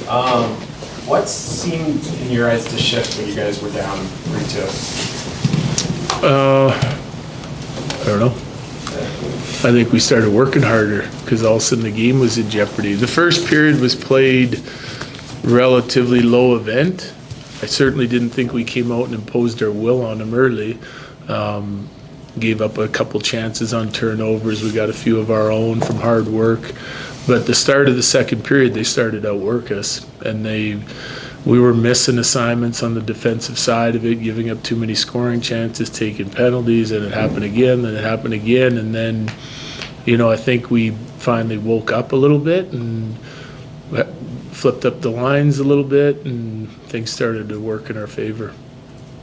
What seemed in your eyes to shift when you guys were down 3-2? I don't know. I think we started working harder because all of a sudden the game was in jeopardy. The first period was played relatively low event. I certainly didn't think we came out and imposed our will on them early. Gave up a couple chances on turnovers. We got a few of our own from hard work. But the start of the second period, they started to outwork us. And we were missing assignments on the defensive side of it, giving up too many scoring chances, taking penalties, and it happened again, and it happened again. And then, I think we finally woke up a little bit and flipped up the lines a little bit, and things started to work in our favor.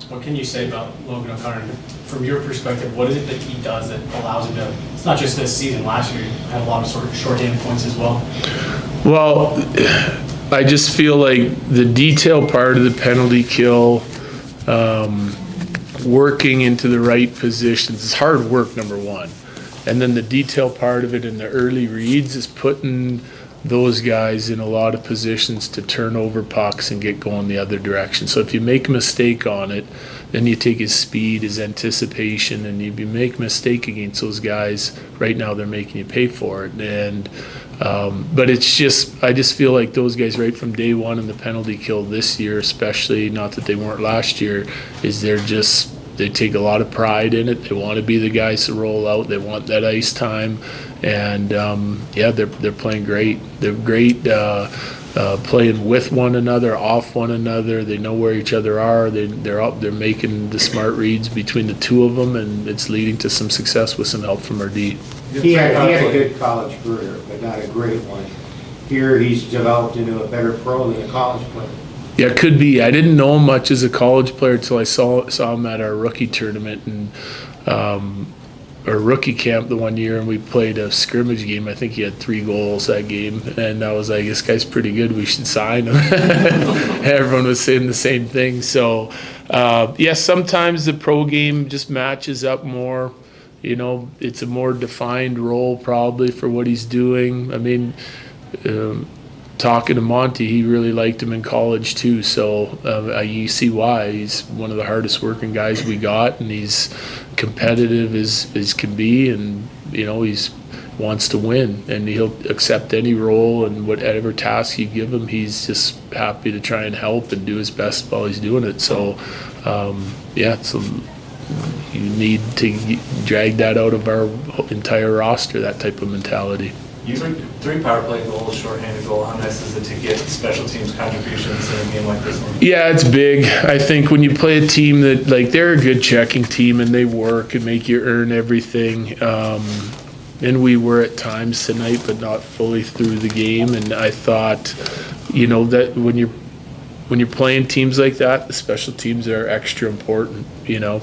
What can you say about Logan O'Connor? From your perspective, what is it that he does that allows him to, it's not just this season, last year he had a lot of sort of shorthanded points as well? Well, I just feel like the detail part of the penalty kill, working into the right positions, is hard work, number one. And then the detail part of it in the early reads is putting those guys in a lot of positions to turn over pucks and get going the other direction. So if you make a mistake on it, then you take his speed, his anticipation, and if you make a mistake against those guys, right now they're making you pay for it. And but it's just, I just feel like those guys right from day one in the penalty kill this year, especially, not that they weren't last year, is they take a lot of pride in it. They want to be the guys to roll out. They want that ice time. And they're playing great. They're great playing with one another, off one another. They know where each other are. They're making the smart reads between the two of them, and it's leading to some success with some help from our D. He had a good college career, but not a great one. Here he's developed into a better pro than a college player. Yeah, it could be. I didn't know him much as a college player until I saw him at our rookie tournament and our rookie camp the one year, and we played a scrimmage game. I think he had 3 goals that game, and I was like, this guy's pretty good. We should sign him. Everyone was saying the same thing. So, sometimes the pro game just matches up more. It's a more defined role probably for what he's doing. I mean, talking to Monty, he really liked him in college too, so you see why. He's one of the hardest working guys we got, and he's competitive as can be, and he's wants to win, and he'll accept any role and whatever task you give him. He's just happy to try and help and do his best while he's doing it. So you need to drag that out of our entire roster, that type of mentality. You 3 power play goals, shorthanded goal. How nice is it to get special teams contributions in a game like this one? Yeah, it's big. I think when you play a team that, they're a good checking team and they work and make you earn everything. And we were at times tonight, but not fully through the game. And I thought, that when you're playing teams like that, the special teams are extra important.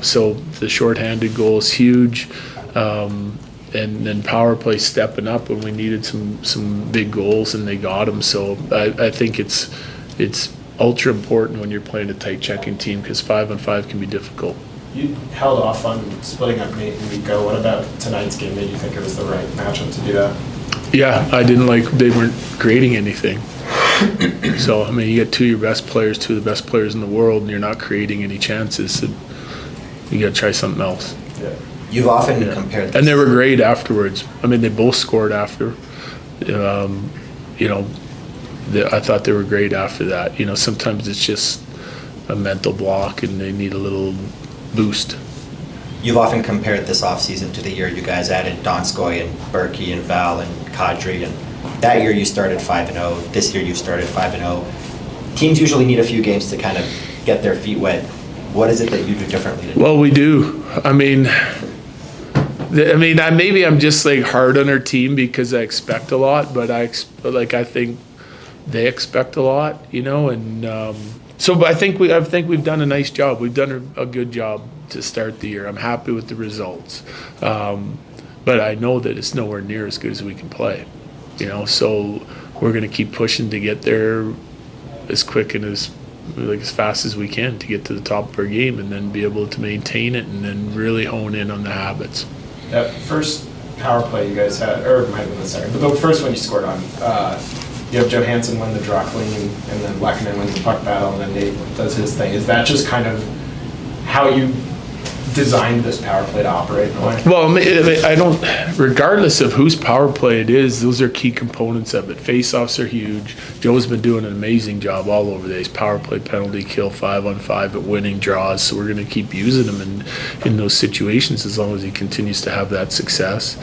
So the shorthanded goal is huge. And then power play stepping up when we needed some big goals, and they got them. So I think it's ultra important when you're playing a tight checking team, because 5-on-5 can be difficult. You held off on splitting up Nate and Rico. What about tonight's game made you think it was the right matchup to do that? Yeah, I didn't they weren't creating anything. So, you got 2 of your best players, 2 of the best players in the world, and you're not creating any chances. So you got to try something else. Yeah. You've often compared this. And they were great afterwards. They both scored after. I thought they were great after that. Sometimes it's just a mental block and they need a little boost. You've often compared this offseason to the year you guys added Donskoy and Berkey and Val and Kadri, and that year you started 5-0. This year you've started 5-0. Teams usually need a few games to kind of get their feet wet. What is it that you do differently today? Well, we do. Maybe I'm just hard on our team because I expect a lot, but I think they expect a lot, and but I think we've done a nice job. We've done a good job to start the year. I'm happy with the results, but I know that it's nowhere near as good as we can play, So we're going to keep pushing to get there as quick and as fast as we can to get to the top of our game, and then be able to maintain it and then really hone in on the habits. That first power play you guys had, or it might have been the second, but the first one you scored on, you have Johansson win the draw clean, and then Lehkonen wins the puck battle, and then Nate does his thing. Is that just kind of how you designed this power play to operate in a way? Well, I don't, regardless of whose power play it is, those are key components of it. Face-offs are huge. Joe's been doing an amazing job all over these power play, penalty kill, 5-on-5 at winning draws. So we're going to keep using him in those situations as long as he continues to have that success.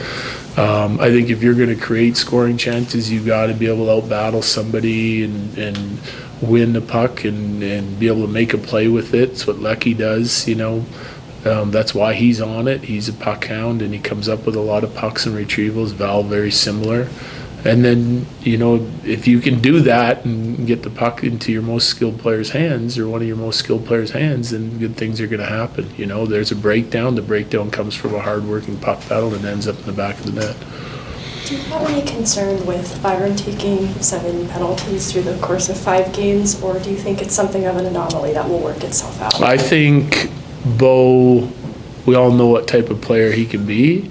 I think if you're going to create scoring chances, you've got to be able to out-battle somebody and win the puck and be able to make a play with it. It's what Lecky does, you know. That's why he's on it. He's a puck hound, and he comes up with a lot of pucks and retrievals. Val, very similar. And then, you know, if you can do that and get the puck into your most skilled player's hands or one of your most skilled players' hands, then good things are going to happen. You know, there's a breakdown. The breakdown comes from a hard-working puck battle and ends up in the back of the net. Do you have any concern with Byron taking 7 penalties through the course of 5 games, or do you think it's something of an anomaly that will work itself out? I think Bo, we all know what type of player he can be.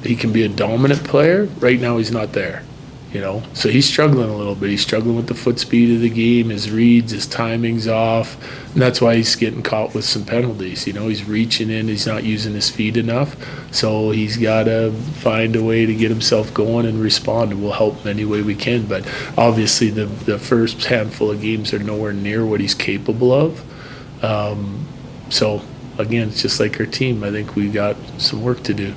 He can be a dominant player. Right now he's not there, you know. So he's struggling a little bit. He's struggling with the foot speed of the game, his reads, his timing's off. And that's why he's getting caught with some penalties. You know, he's reaching in, he's not using his feet enough. So he's got to find a way to get himself going and respond, and we'll help him any way we can. But obviously the first handful of games are nowhere near what he's capable of. So again, it's just like our team. I think we got some work to do.